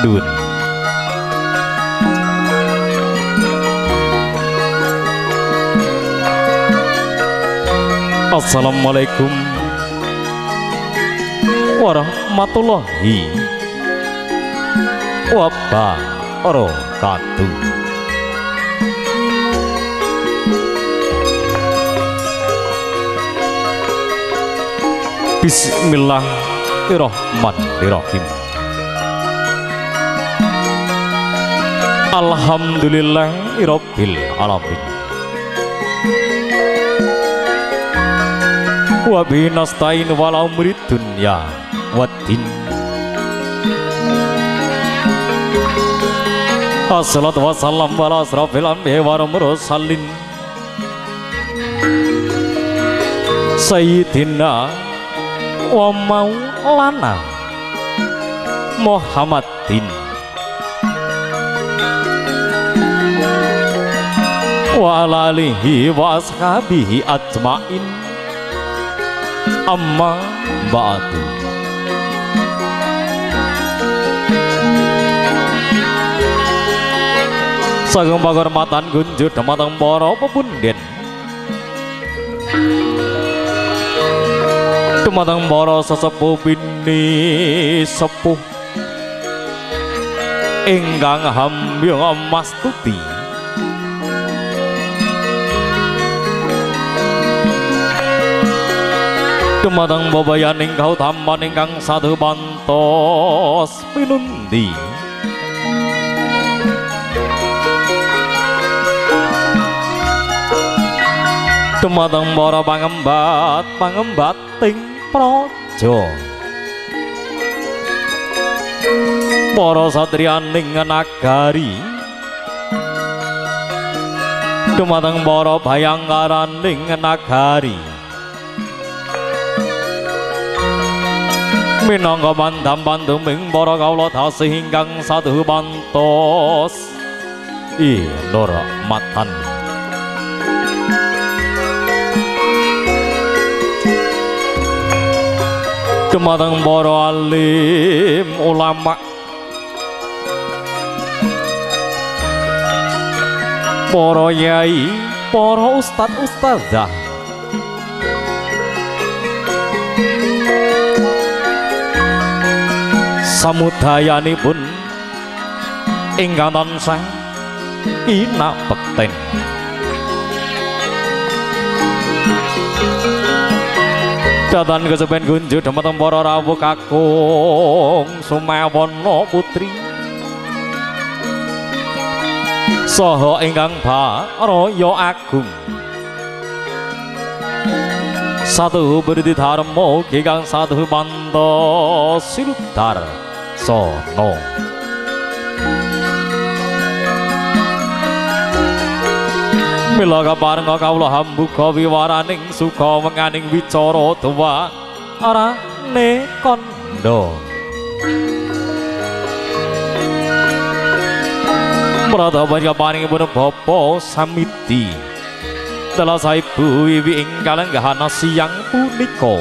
Dun. Assalamualaikum warahmatullahi wabarakatuh. Bismillahirrahmanirrahim. Alhamdulillahirabbil alamin. Wa bihi nasta'in wal umri dunya waddin. Assalatu wassalamu ala asrafil anbiya'i wal mursalin sayyidina wa maulana Muhammadin wa ala alihi wa ashabihi ajmain. Amma ba'du. Sagung panghormatan gunjut dumateng para pepunden, dumateng para sesepuh bini sepuh ingkang hamya mastuti dumateng bebayaning kautaman ingkang satu pantos pinundi dumateng para pangembat ting praja, para satriyaning nagari, dumateng para bayangkaraning nagari, minangka mandam panduming para kawula tasih ingkang saduh pantos inurmatan. Dumateng para alim ulama, para yai, para ustad-ustadzah, samudayanipun ingkang tansah kinabekten. Datan kesepen gunjut dumateng para rawuh kakung Sumawana putri saha ingkang baraya agung satu berdi dharma ingkang satu pantos siludar sono. Mila kaparenga kawula hambuka wiwaraning suka wenganing wicara tuwa arane kandha. Pratapan kaparingipun Bapa Samiti dalah saibu wiwi ing kalenggahan siang punika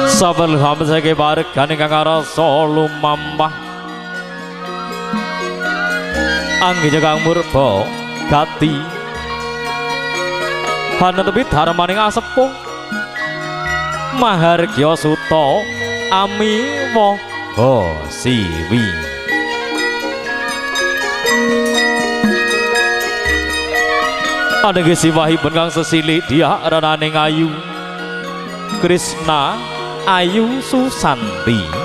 saben hamd saking paregan ingkang rasa lumampah anggen kang murba gati hanetepi dharmaning asepuh mahargya suta amiwa siwi. Anengge siwahipun kang sesilik dia rananing ayu Krishna Ayu Susanti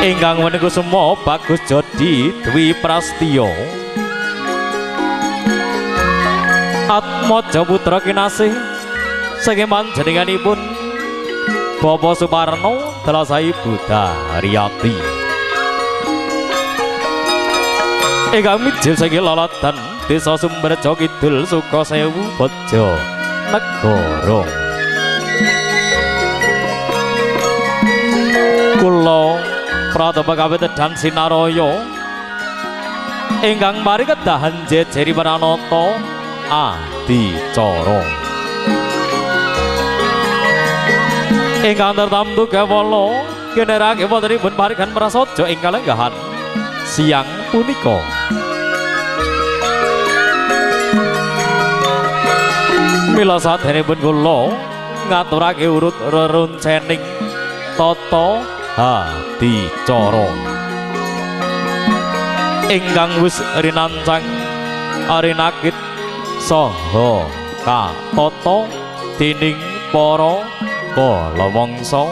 ingkang menika semua bagus Jodi Dwi Prastya Atmaja putra kinasih saking panjenenganipun Bapak Suparno dalah Ibu Daryati ingkang mijil saking laladan Desa Sumberjo Kidul Sukasewu Bojo Negara. Kula pratapa kawetedan sinaraya ingkang mari kedahan jejeri Pranata adicara. ingkang tertamtu kawula generake wontenipun parikan prasaja ing kalenggahan siang punika. Mila sadenipun kula ngaturake urut reruncening tata hadicara ingkang wis rinancang arinakit saha katata dening para kalawangsa.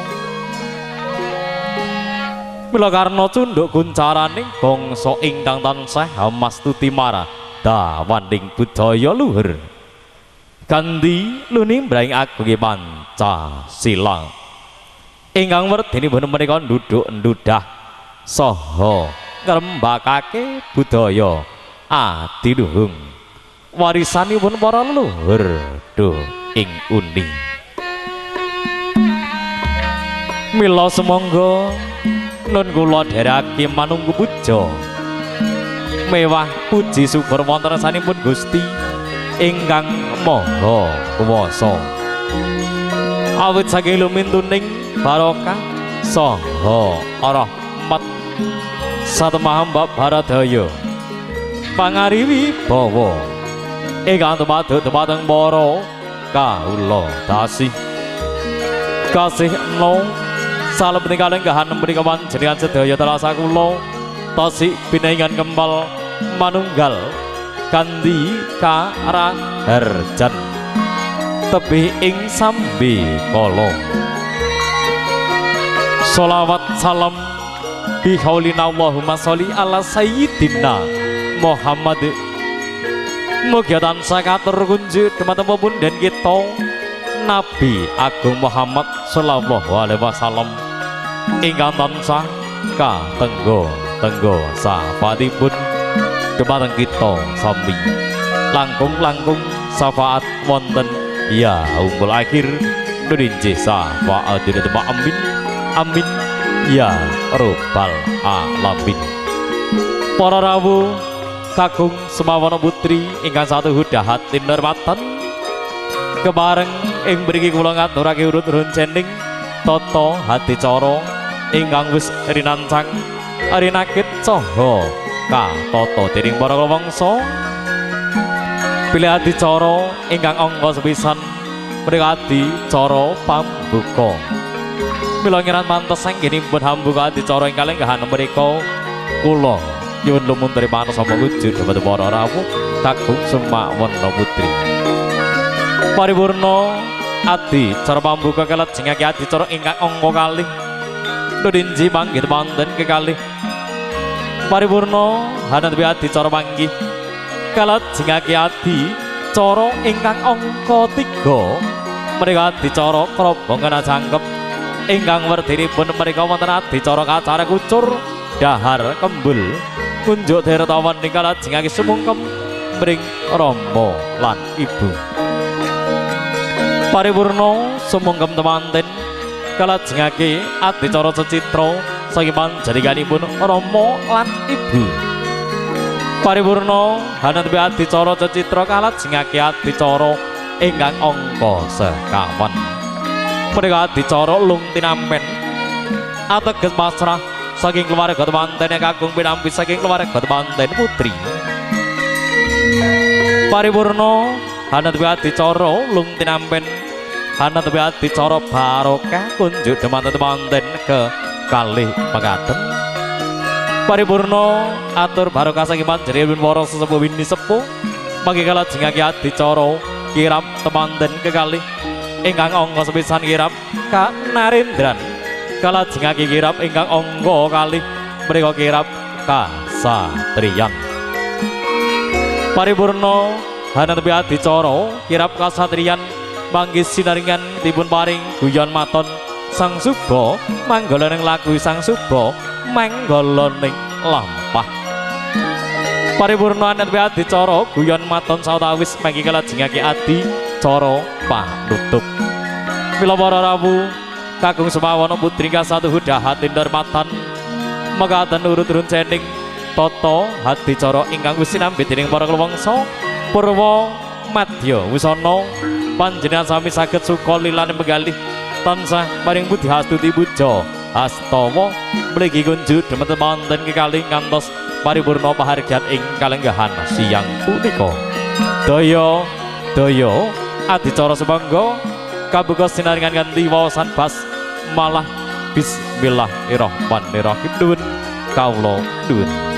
Mila karna cunduk kuncaraning bangsa ingkang tansah mastuti maradawaning budaya luhur kanthi lunimbraing agungé Pancasila ingkang wertinipun menika nduduk-ndudah saha ngrembakake budaya adiluhung warisanipun para leluhur ing uning. Mila semangga nun kula dherekaken manunggu puja mewah puji syukur wonten rasanipun Gusti ingkang Maha Kuwasa awit saking lumintuning barokah saha rahmat satemah Mbak Baradaya pangariwi bawa ingkang tumaduk dumateng para kawula dasih kasih no salebetipun kalenggahan menika panjenengan sedaya terasa kula tasih binaingan kempal manunggal kanthi karaharjan tebih ing sambe kala sholawat salam bihaulina Allahumma sholli ala sayyidina Muhammad. Mugi tansah katur kunjuk dumateng pepundhen kita Nabi Agung Muhammad sallallahu alaihi wasallam ingkang tansah katenggo sahabatipun dumateng kita sami langkung syafaat wonten ya umul akhir nurinci syafaat dinatema amin amin ya rabbal alamin. Para rawuh kakung semawana putri ingkang satuhu dahat tinurmatan kebareng ing mriki kula ngaturake urut runcening tata hadicara ingkang wis rinancang arinakit saha katata dening para kalawangsa bilih adicara ingkang angka sepisan menika adicara pambuka. Mila ngiran mantes anggenipun hambuka adicara ing kalenggahan menika kula nyuwun lumuntur panos sama wujud dhateng para rawuh kakung semawana putri paripurna adicara pambuka kalajengake adicara ingkang angka kalih nurinci panggih wonten kekalih paripurna hanapi adicara panggih kalajengake adicara ingkang angka 3 menika adicara krobongan jangkep ingkang wertinipun menika wonten adicara kacara kucur dahar kembul kunjuk dertawan ing kalajengake sumungkem mring Rama lan Ibu paripurna sumungkem temanten kalajengake adicara secitra saking panjenenganipun Rama lan Ibu paripurna hanapi adicara secitra kalajengake adicara ingkang angka sekawan menika adicara lung tinampen ateges pasrah saking keluarga temanten kakung pinampi saking keluarga temanten putri paripurna hanapi adicara lung tinampen hanapi adicara barokah kunjuk temanten ke kalih pekaten paripurna atur barokah saking panjenenganipun para sesepuh wini sepuh mangke kalajengake adicara kirap temanten kekalih ingkang angka sepisan kirap Kanarendran kalajengake kirap ingkang angka kalih menika kirap kasatriyan paripurna hanapi adicara kirap kasatriyan mangke sinaringan dipun paring guyon maton Sang Suba manggalaning lagu Sang Suba manggalaning lampah paripurna hanapi adicara guyon maton sawetawis mangke kalajengake adicara panutup. Mila para rawuh kakung semawana putri kasatuhu dahat tinurmatan mekaten urut runcening tata hadicara ingkang wis sinambi dening para kalawangsa purwa madya wisana panjenengan sami saged suka lilane penggalih tansah paring budi hastuti puja astawa mligi kunjuk demet wonten kekalih ngantos paripurna pahargyan ing kalenggahan siang punika. Daya adicara semangga kabuka sinaringan kanthi wawasan bas malah bismillahirrahmanirrahim. Nuwun kawula nuwun.